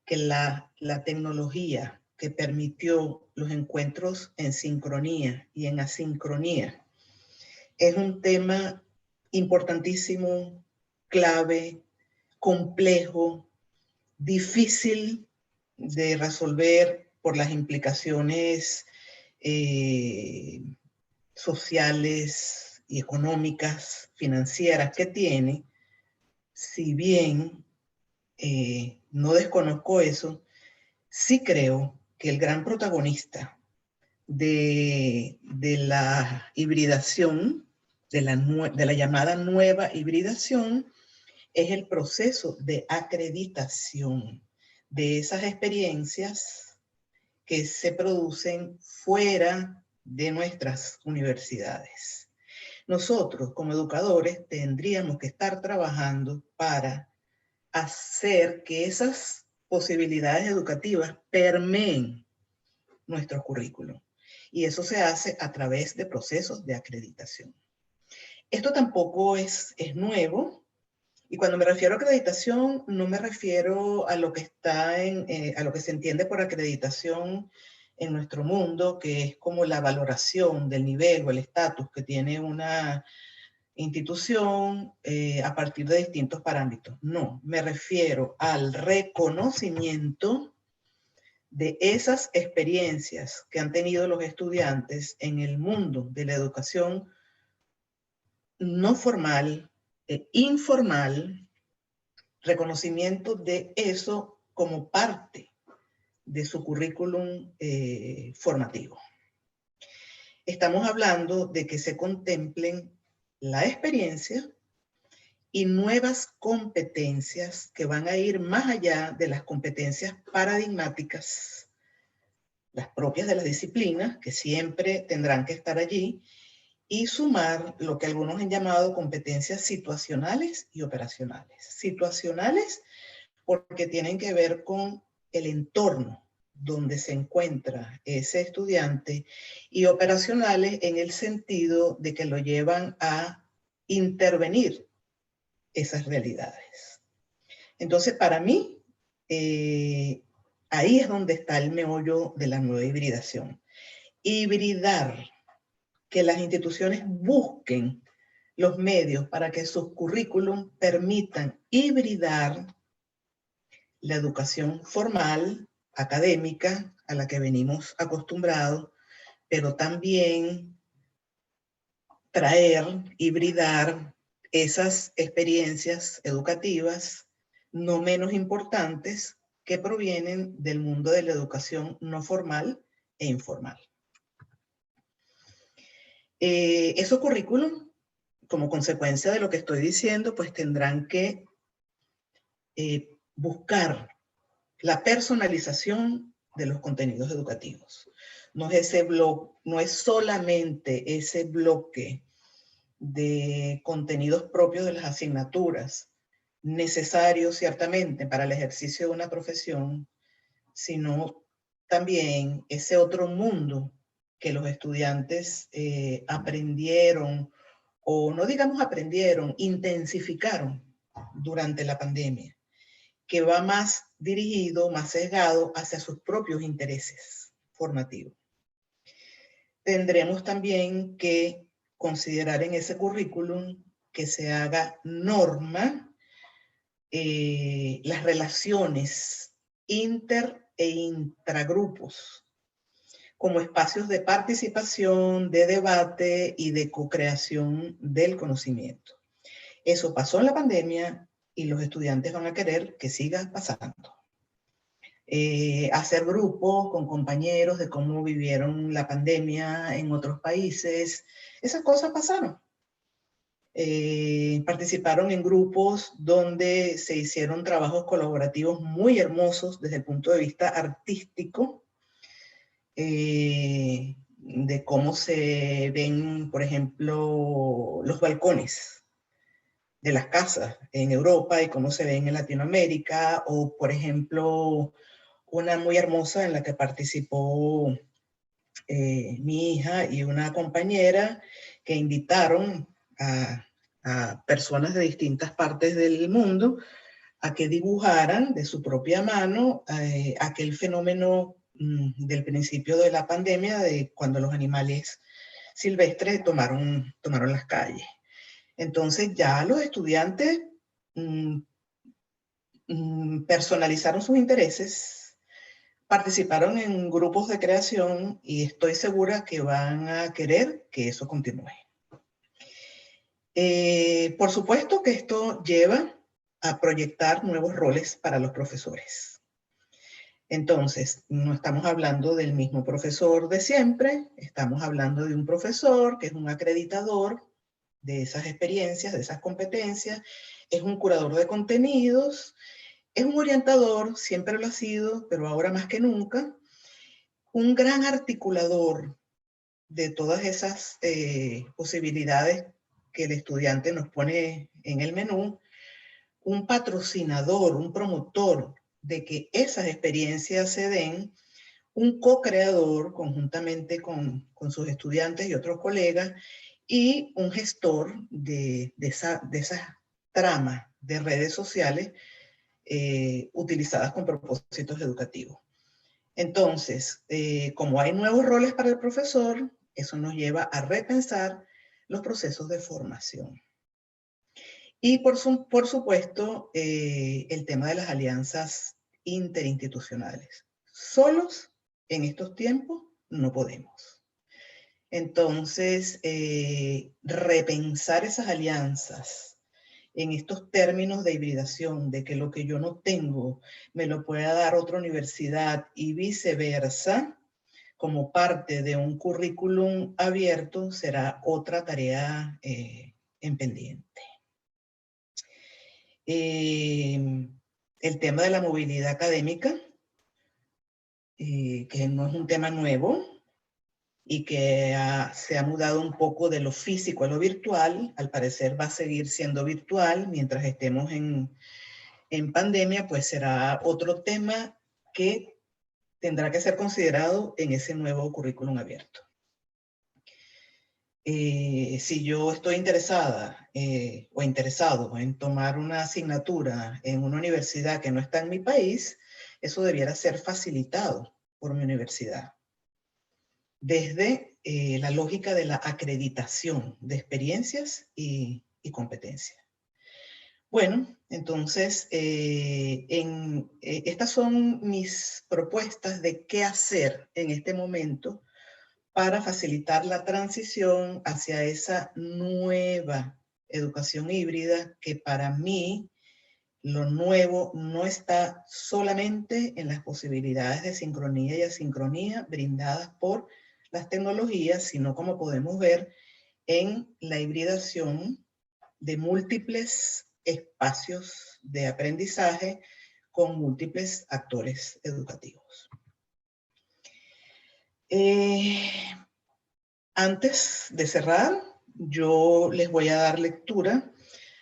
que la tecnología que permitió los encuentros en sincronía y en asincronía es un tema importantísimo, clave, complejo, difícil de resolver por las implicaciones sociales y económicas, financieras que tiene. Si bien no desconozco eso, sí creo que el gran protagonista de la hibridación, de la llamada nueva hibridación, es el proceso de acreditación de esas experiencias que se producen fuera de nuestras universidades. Nosotros, como educadores, tendríamos que estar trabajando para hacer que esas posibilidades educativas permeen nuestro currículum. Y eso se hace a través de procesos de acreditación. Esto tampoco es nuevo. Y cuando me refiero a acreditación, no me refiero a lo que está a lo que se entiende por acreditación en nuestro mundo, que es como la valoración del nivel o el estatus que tiene una institución a partir de distintos parámetros. No, me refiero al reconocimiento de esas experiencias que han tenido los estudiantes en el mundo de la educación no formal e informal, reconocimiento de eso como parte de su currículum formativo. Estamos hablando de que se contemplen la experiencia y nuevas competencias que van a ir más allá de las competencias paradigmáticas, las propias de la disciplina, que siempre tendrán que estar allí, y sumar lo que algunos han llamado competencias situacionales y operacionales. Situacionales porque tienen que ver con el entorno donde se encuentra ese estudiante, y operacionales en el sentido de que lo llevan a intervenir esas realidades. Entonces, para mí, ahí es donde está el meollo de la nueva hibridación. Hibridar, que las instituciones busquen los medios para que sus currículum permitan hibridar la educación formal, académica, a la que venimos acostumbrados, pero también traer, hibridar esas experiencias educativas no menos importantes que provienen del mundo de la educación no formal e informal. Esos currículum, como consecuencia de lo que estoy diciendo, pues tendrán que buscar la personalización de los contenidos educativos. No es solamente ese bloque de contenidos propios de las asignaturas, necesarios ciertamente para el ejercicio de una profesión, sino también ese otro mundo que los estudiantes aprendieron, o no digamos aprendieron, intensificaron durante la pandemia, que va más dirigido, más sesgado hacia sus propios intereses formativos. Tendremos también que considerar en ese currículum que se haga norma las relaciones inter e intragrupos como espacios de participación, de debate y de co-creación del conocimiento. Eso pasó en la pandemia y los estudiantes van a querer que siga pasando. Hacer grupos con compañeros de cómo vivieron la pandemia en otros países, esas cosas pasaron. Participaron en grupos donde se hicieron trabajos colaborativos muy hermosos desde el punto de vista artístico, de cómo se ven, por ejemplo, los balcones de las casas en Europa y cómo se ven en Latinoamérica, o por ejemplo, una muy hermosa en la que participó mi hija y una compañera que invitaron a personas de distintas partes del mundo a que dibujaran de su propia mano aquel fenómeno del principio de la pandemia, de cuando los animales silvestres tomaron las calles. Entonces ya los estudiantes personalizaron sus intereses, participaron en grupos de creación y estoy segura que van a querer que eso continúe. Por supuesto que esto lleva a proyectar nuevos roles para los profesores. Entonces, no estamos hablando del mismo profesor de siempre, estamos hablando de un profesor que es un acreditador de esas experiencias, de esas competencias, es un curador de contenidos, es un orientador, siempre lo ha sido, pero ahora más que nunca, un gran articulador de todas esas posibilidades que el estudiante nos pone en el menú, un patrocinador, un promotor de que esas experiencias se den, un co-creador conjuntamente con sus estudiantes y otros colegas, y un gestor de esas tramas de redes sociales utilizadas con propósitos educativos. Entonces, como hay nuevos roles para el profesor, eso nos lleva a repensar los procesos de formación. Y por supuesto, el tema de las alianzas interinstitucionales. Solos en estos tiempos no podemos. Entonces, repensar esas alianzas en estos términos de hibridación, de que lo que yo no tengo me lo pueda dar otra universidad y viceversa, como parte de un currículum abierto, será otra tarea en pendiente. El tema de la movilidad académica, que no es un tema nuevo y que se ha mudado un poco de lo físico a lo virtual, al parecer va a seguir siendo virtual mientras estemos en pandemia, pues será otro tema que tendrá que ser considerado en ese nuevo currículum abierto. Si yo estoy interesada o interesado en tomar una asignatura en una universidad que no está en mi país, eso debiera ser facilitado por mi universidad. desde la lógica de la acreditación de experiencias y competencias. Bueno, entonces, estas son mis propuestas de qué hacer en este momento para facilitar la transición hacia esa nueva educación híbrida que para mí lo nuevo no está solamente en las posibilidades de sincronía y asincronía brindadas por las tecnologías, sino como podemos ver en la hibridación de múltiples espacios de aprendizaje con múltiples actores educativos. Antes de cerrar, yo les voy a dar lectura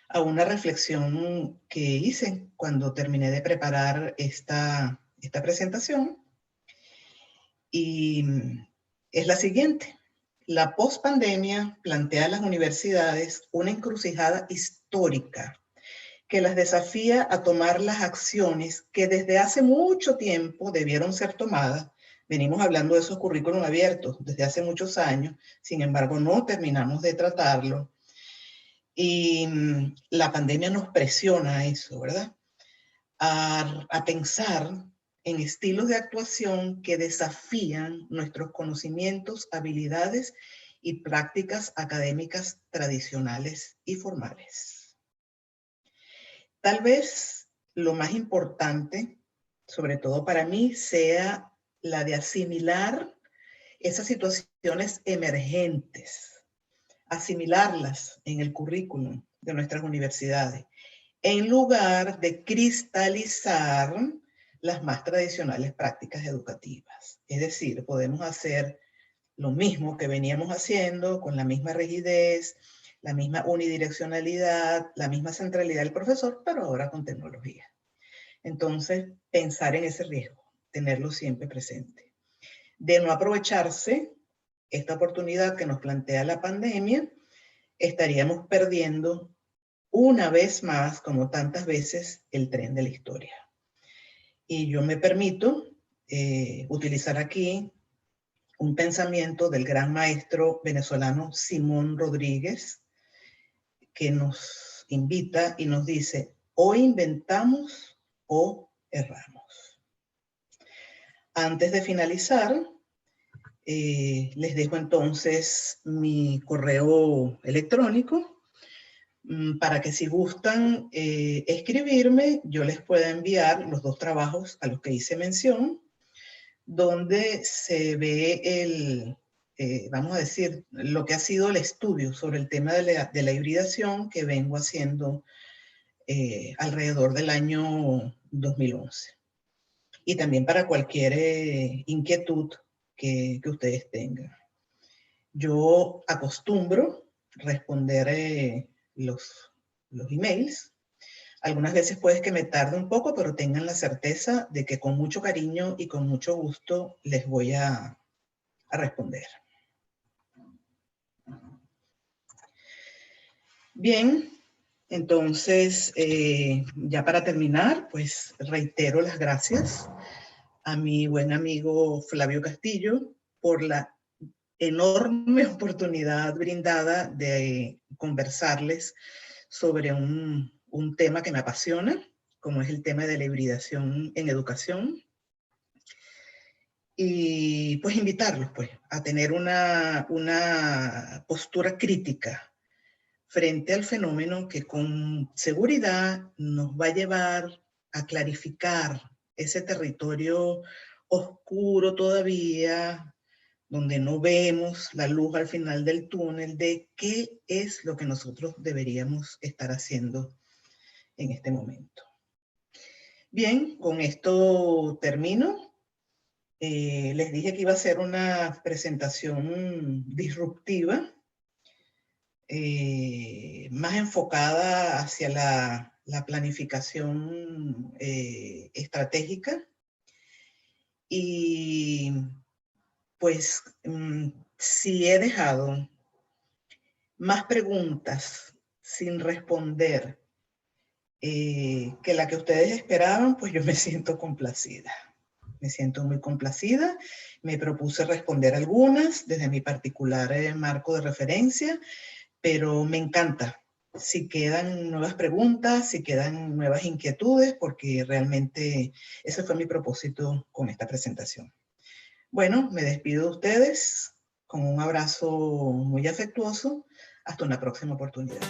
a una reflexión que hice cuando terminé de preparar esta presentación, y es la siguiente. La pospandemia plantea a las universidades una encrucijada histórica que las desafía a tomar las acciones que desde hace mucho tiempo debieron ser tomadas. Venimos hablando de esos currículum abiertos desde hace muchos años, sin embargo no terminamos de tratarlo. Y la pandemia nos presiona a eso, ¿verdad? A pensar en estilos de actuación que desafían nuestros conocimientos, habilidades y prácticas académicas tradicionales y formales. Tal vez lo más importante, sobre todo para mí, sea la de asimilar esas situaciones emergentes, asimilarlas en el currículum de nuestras universidades, en lugar de cristalizar las más tradicionales prácticas educativas. Es decir, podemos hacer lo mismo que veníamos haciendo, con la misma rigidez, la misma unidireccionalidad, la misma centralidad del profesor, pero ahora con tecnología. Entonces, pensar en ese riesgo, tenerlo siempre presente. De no aprovecharse esta oportunidad que nos plantea la pandemia, estaríamos perdiendo una vez más, como tantas veces, el tren de la historia. Y yo me permito utilizar aquí un pensamiento del gran maestro venezolano Simón Rodríguez, que nos invita y nos dice: o inventamos o erramos. Antes de finalizar, les dejo entonces mi correo electrónico para que si gustan escribirme, yo les pueda enviar los dos trabajos a los que hice mención, donde se ve vamos a decir, lo que ha sido el estudio sobre el tema de la hibridación que vengo haciendo alrededor del año 2011. Y también para cualquier inquietud que ustedes tengan. Yo acostumbro responder los emails. Algunas veces puede que me tarde un poco, pero tengan la certeza de que con mucho cariño y con mucho gusto les voy a responder. Bien, entonces, ya para terminar, pues reitero las gracias a mi buen amigo Flavio Castillo por la enorme oportunidad brindada de conversarles sobre un tema que me apasiona, como es el tema de la hibridación en educación. Y pues invitarlos pues, a tener una postura crítica frente al fenómeno que con seguridad nos va a llevar a clarificar ese territorio oscuro todavía, donde no vemos la luz al final del túnel de qué es lo que nosotros deberíamos estar haciendo en este momento. Bien, con esto termino. Les dije que iba a ser una presentación disruptiva, más enfocada hacia la planificación estratégica. Y pues si he dejado más preguntas sin responder que la que ustedes esperaban, pues yo me siento complacida. Me siento muy complacida. Me propuse responder algunas desde mi particular marco de referencia, pero me encanta si quedan nuevas preguntas, si quedan nuevas inquietudes, porque realmente ese fue mi propósito con esta presentación. Bueno, me despido de ustedes con un abrazo muy afectuoso. Hasta una próxima oportunidad.